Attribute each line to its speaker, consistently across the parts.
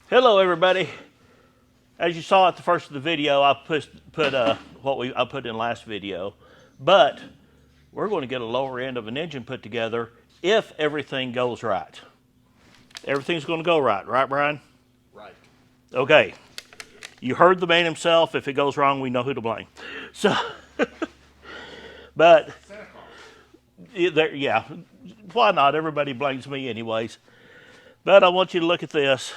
Speaker 1: Hello everybody. As you saw at the first of the video, I put what I put in last video, but we're going to get a lower end of an engine put together if everything goes right. Everything's going to go right, right, Brian?
Speaker 2: Right.
Speaker 1: Okay. You heard the man himself. If it goes wrong, we know who to blame. So, but yeah, why not? Everybody blames me anyways. But I want you to look at this.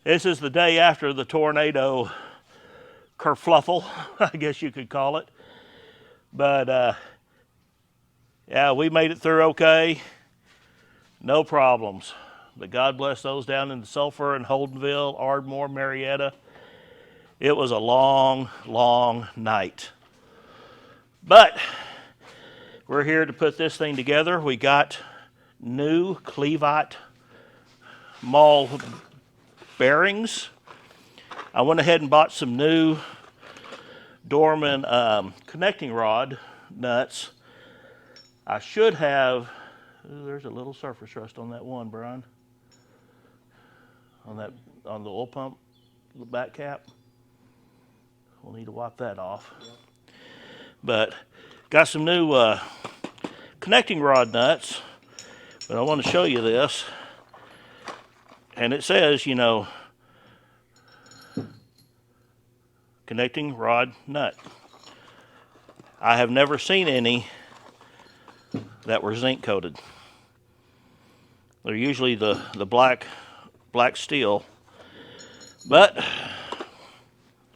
Speaker 1: This is the day after the tornado kerfluffle, I guess you could call it. But yeah, we made it through okay. No problems. But God bless those down in the Sulphur and Holdenville, Ardmore, Marietta. It was a long, long night. But we're here to put this thing together. We got new Clevite maul bearings. I went ahead and bought some new Dorman connecting rod nuts. I should have, there's a little surface rust on that one, Brian. On the oil pump, the back cap. We'll need to wipe that off. Yep. But got some new connecting rod nuts, but I want to show you this. And it says, you know, connecting rod nut. I have never seen any that were zinc coated. They're usually the black steel. But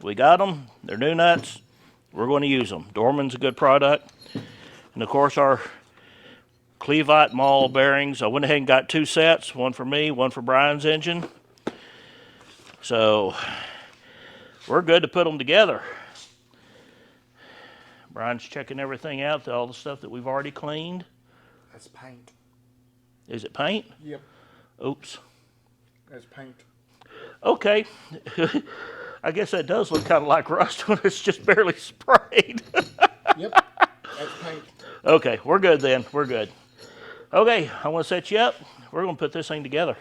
Speaker 1: we got them. They're new nuts. We're going to use them. Dorman's a good product. And of course our Clevite maul bearings. I went ahead and got 2 sets, one for me, one for Brian's engine. So we're good to put them together. Brian's checking everything out, all the stuff that we've already cleaned.
Speaker 2: That's paint.
Speaker 1: Is it paint?
Speaker 2: Yep.
Speaker 1: Oops.
Speaker 2: That's paint.
Speaker 1: Okay. I guess that does look kind of like rust when it's just barely sprayed.
Speaker 2: Yep. That's paint.
Speaker 1: Okay, we're good then. We're good. Okay, I want to set you up. We're going to put this thing together.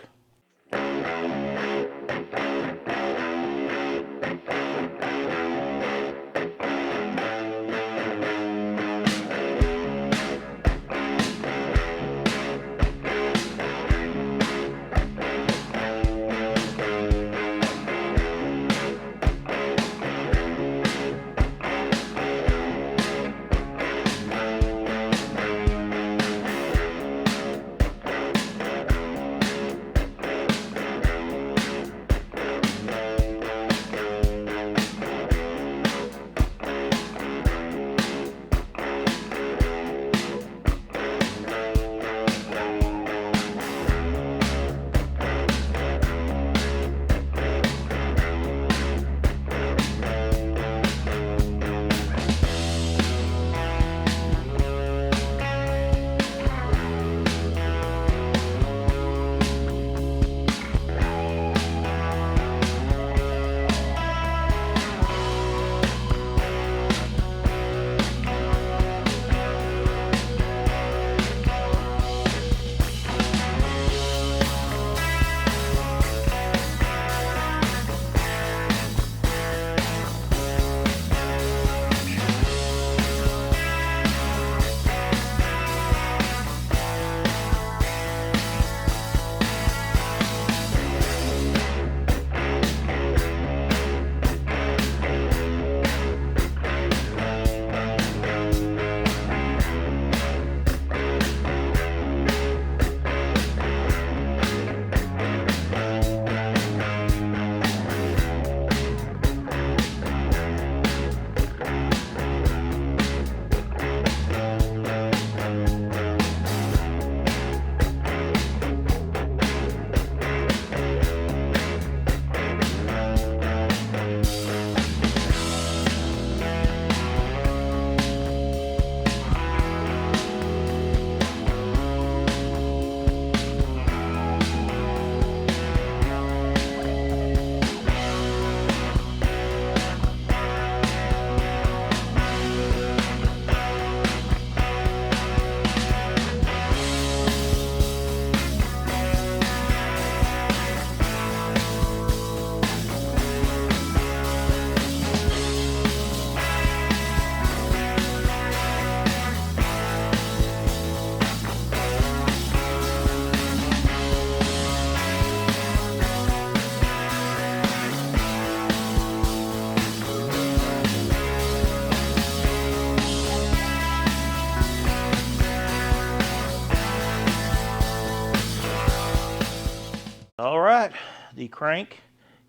Speaker 1: the crank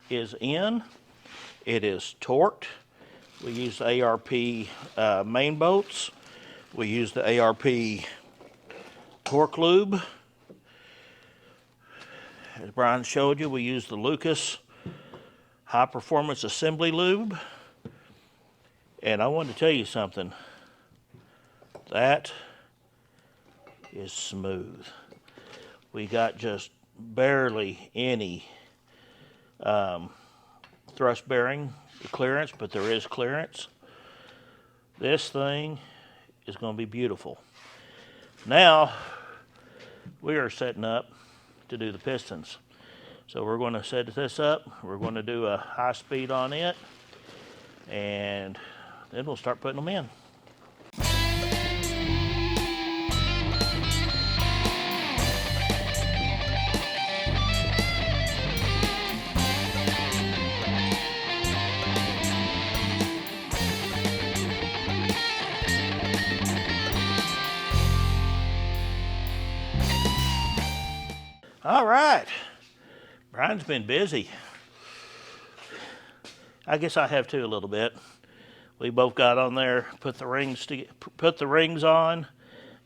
Speaker 1: is in. It is torqued. We use the ARP main bolts. We use the ARP torque lube. As Brian showed you, we use the Lucas high performance assembly lube. And I want to tell you something. That is smooth. We got just barely any thrust bearing clearance, but there is clearance. This thing is going to be beautiful. Now we are setting up to do the pistons. So we're going to set this up. We're going to do a high speed on it, and then we'll start putting them in. All right, Brian's been busy. I guess I have too a little bit. We both got on there, put the rings on,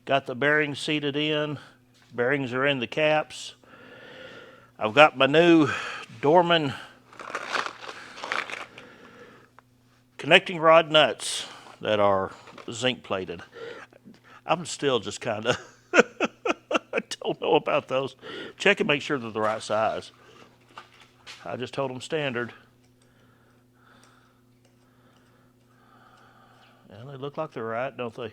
Speaker 1: got the bearings seated in. Bearings are in the caps. I've got my new Dorman connecting rod nuts that are zinc plated. I'm still just kind of I don't know about those. Check and make sure they're the right size. I just told them standard. And they look like they're right, don't they?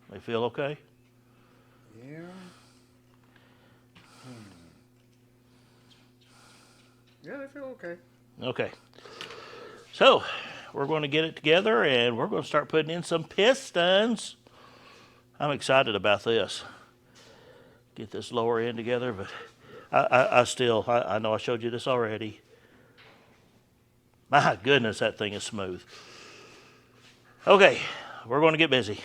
Speaker 1: They feel okay?
Speaker 2: Yeah. Yeah, they feel okay.
Speaker 1: Okay. So, we're going to get it together and we're going to start putting in some pistons. I'm excited about this. Get this lower end together, but I know I showed you this already. My goodness, that thing is smooth. Okay, we're going to get busy.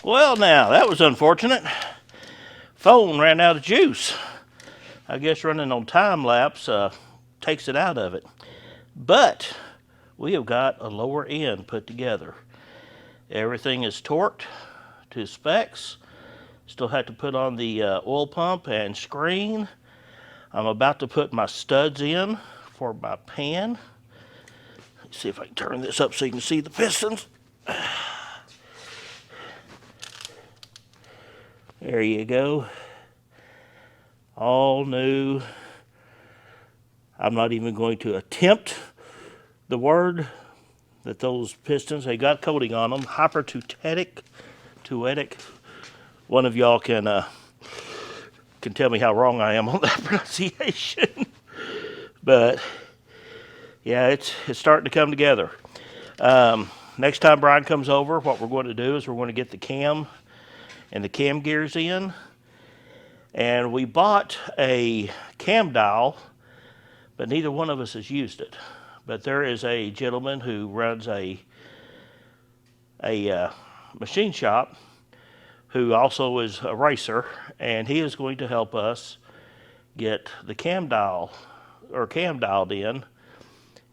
Speaker 1: Well, now, that was unfortunate. Phone ran out of juice. I guess running on time lapse takes it out of it. But we have got a lower end put together. Everything is torqued to specs. Still have to put on the oil pump and screen. I'm about to put my studs in for my pan. Let's see if I can turn this up so you can see the pistons. There you go. All new. I'm not even going to attempt the word that those pistons, they got coating on them. Hypertuetic. One of y'all can tell me how wrong I am on that pronunciation. But yeah, it's starting to come together. Next time Brian comes over, what we're going to do is we're going to get the cam and the cam gears in. And we bought a cam dial, but neither one of us has used it. But there is a gentleman who runs a machine shop who also is a racer, and he is going to help us get the cam dialed in.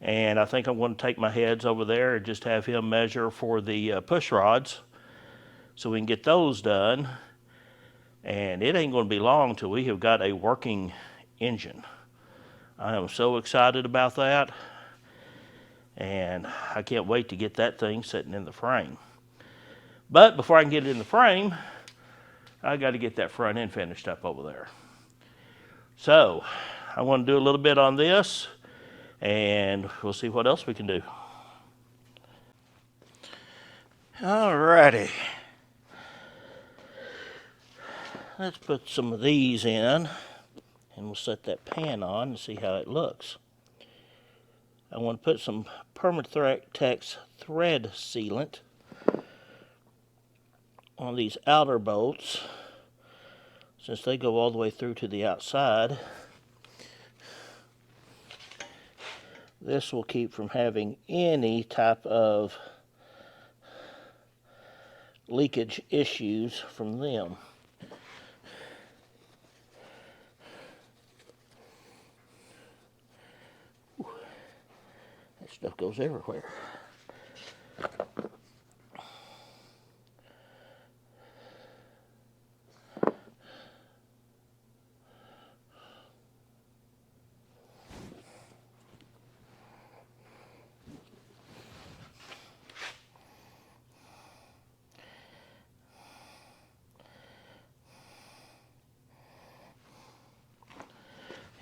Speaker 1: And I think I'm going to take my heads over there and just have him measure for the push rods so we can get those done. And it ain't going to be long till we have got a working engine. I am so excited about that. And I can't wait to get that thing sitting in the frame. But before I can get it in the frame, I got to get that front end finished up over there. So I want to do a little bit on this, and we'll see what else we can do. Alrighty. Let's put some of these in, and we'll set that pan on and see how it looks. I want to put some Permatex thread sealant on these outer bolts, since they go all the way through to the outside. This will keep from having any type of leakage issues from them. That stuff goes everywhere.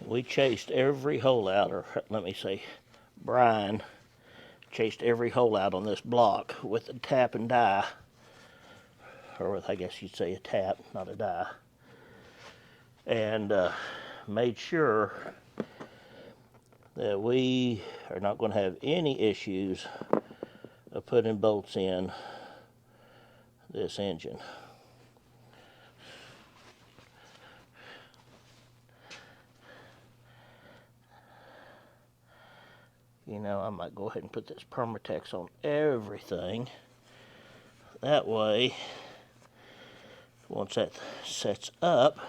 Speaker 1: We chased every hole out, or let me say, Brian chased every hole out on this block with a tap and die, or with, I guess you'd say, a tap, not a die, and made sure that we are not going to have any issues of putting bolts in this engine. You know, I might go ahead and put this Permatex on everything. That way, once that sets up,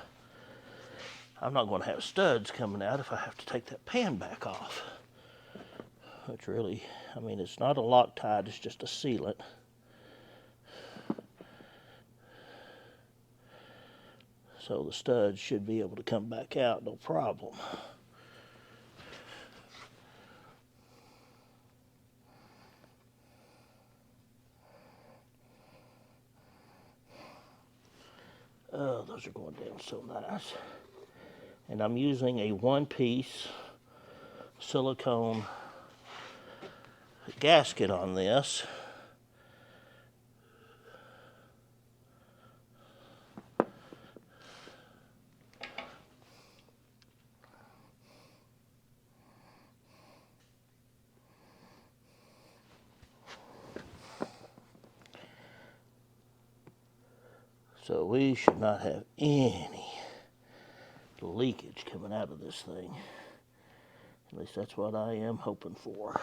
Speaker 1: I'm not going to have studs coming out if I have to take that pan back off. Which really, I mean, it's not a Loctite, it's just a sealant. So the studs should be able to come back out, no problem. Oh, those are going down so nice. And I'm using a one-piece silicone gasket on this. So we should not have any leakage coming out of this thing. At least that's what I am hoping for.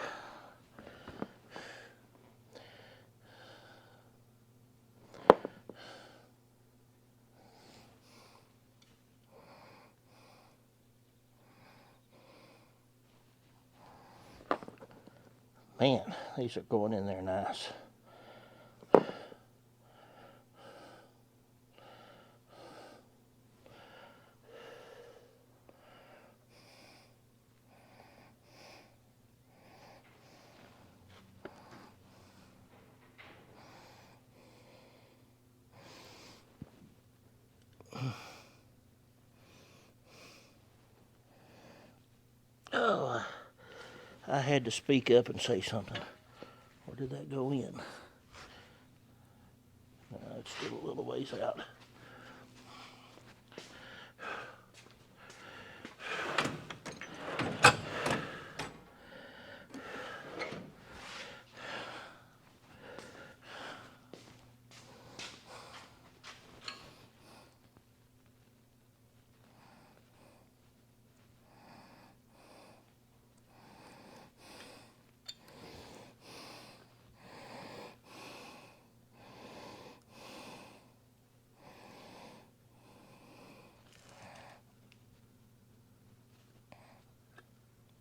Speaker 1: Man, these are going in there nice. Oh, I had to speak up and say something. Where did that go in? It's still a little ways out.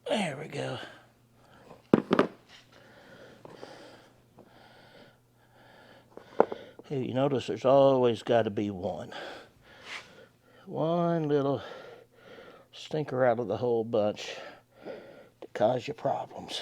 Speaker 1: There we go. Hey, you notice there's always got to be one little stinker out of the whole bunch to cause you problems.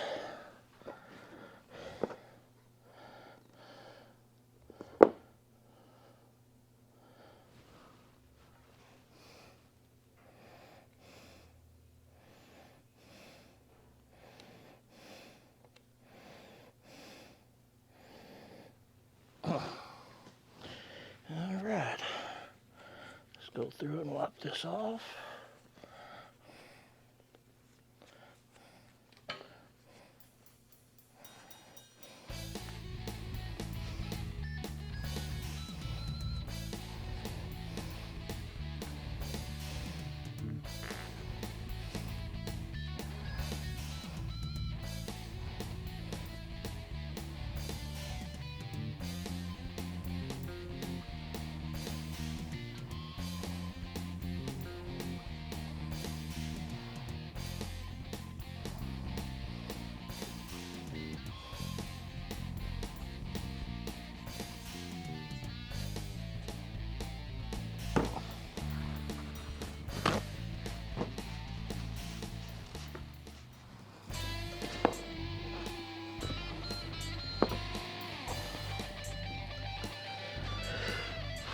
Speaker 1: through and wipe this off.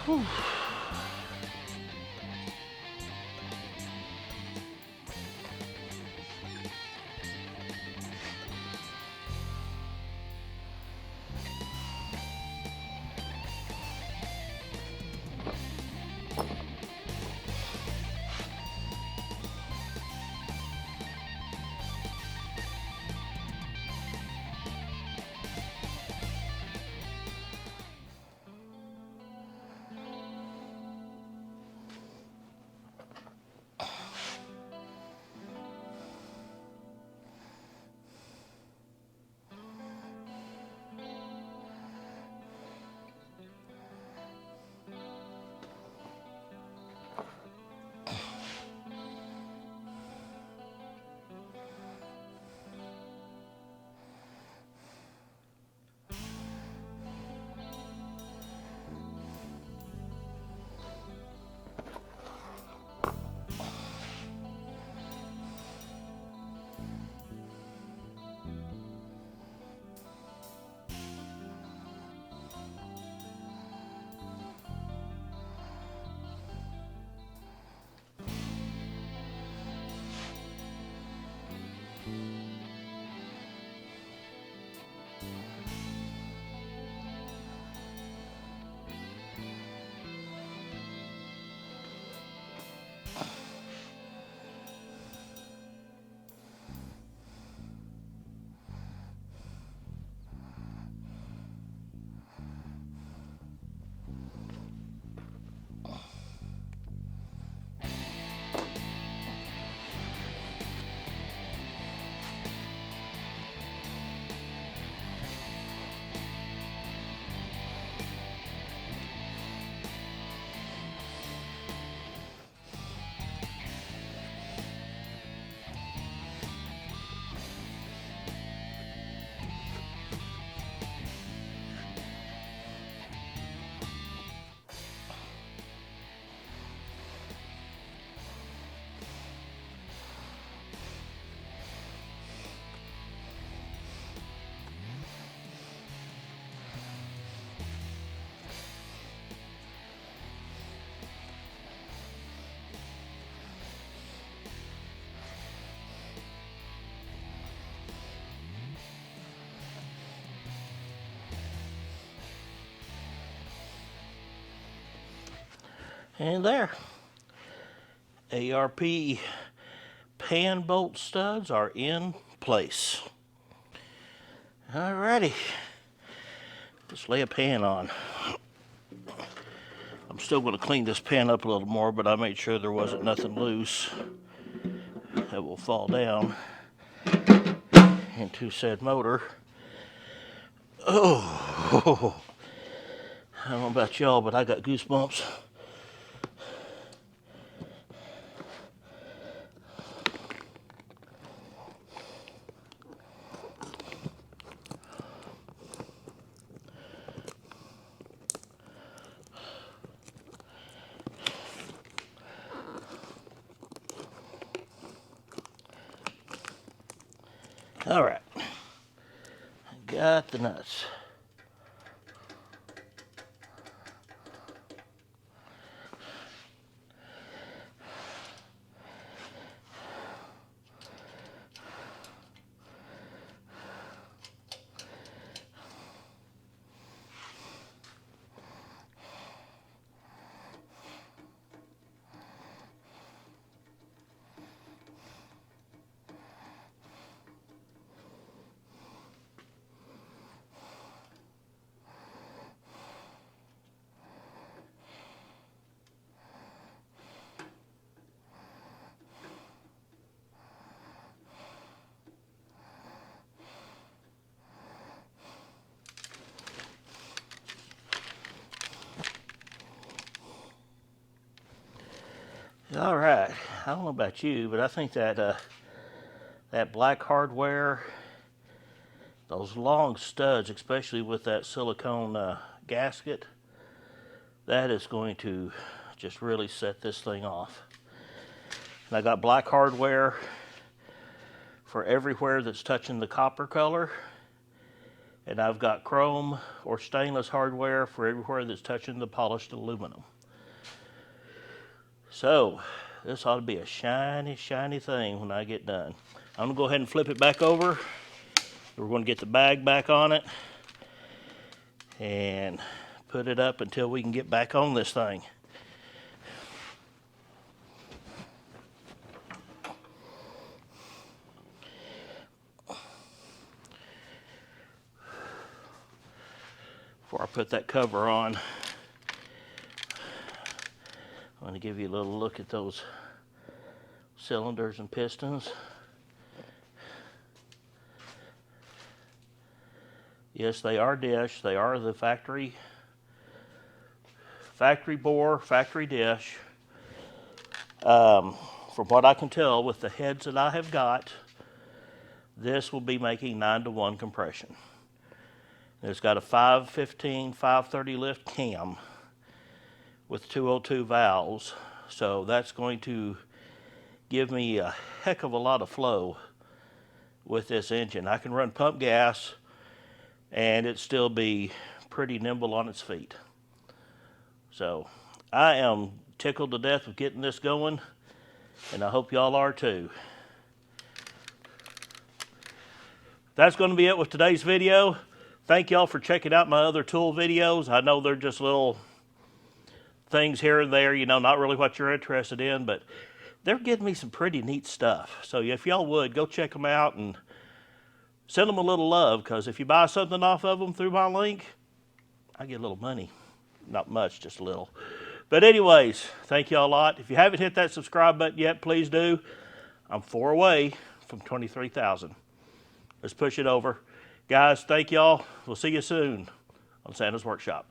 Speaker 1: Whew. And there, ARP pan bolt studs are in place. Alrighty, let's lay a pan on. I'm still going to clean this pan up a little more, but I made sure there wasn't nothing loose that will fall down into said motor. Oh, I don't know about y'all, but I got goosebumps. All right, got the nuts. All right, I don't know about you, but I think that that black hardware, those long studs, especially with that silicone gasket, that is going to just really set this thing off. And I got black hardware for everywhere that's touching the copper color, and I've got chrome or stainless hardware for everywhere that's touching the polished aluminum. So this ought to be a shiny, shiny thing when I get done. I'm gonna go ahead and flip it back over. We're gonna get the bag back on it and put it up until we can get back on this thing. Before I put that cover on, I'm going to give you a little look at those cylinders and pistons. Yes, they are dish. They are the factory bore, factory dish. From what I can tell with the heads that I have got, this will be making 9-to-1 compression. It's got a 515, 530 lift cam with 202 valves, so that's going to give me a heck of a lot of flow with this engine. I can run pump gas and it still be pretty nimble on its feet. So I am tickled to death with getting this going, and I hope y'all are too. That's going to be it with today's video. Thank y'all for checking out my other tool videos. I know they're just little things here and there, you know, not really what you're interested in, but they're giving me some pretty neat stuff. So if y'all would, go check them out and send them a little love, because if you buy something off of them through my link, I get a little money. Not much, just a little. But anyways, thank y'all a lot. If you haven't hit that subscribe button yet, please do. I'm 4 away from 23,000. Let's push it over. Guys, thank y'all. We'll see you soon on Santa's Workshop.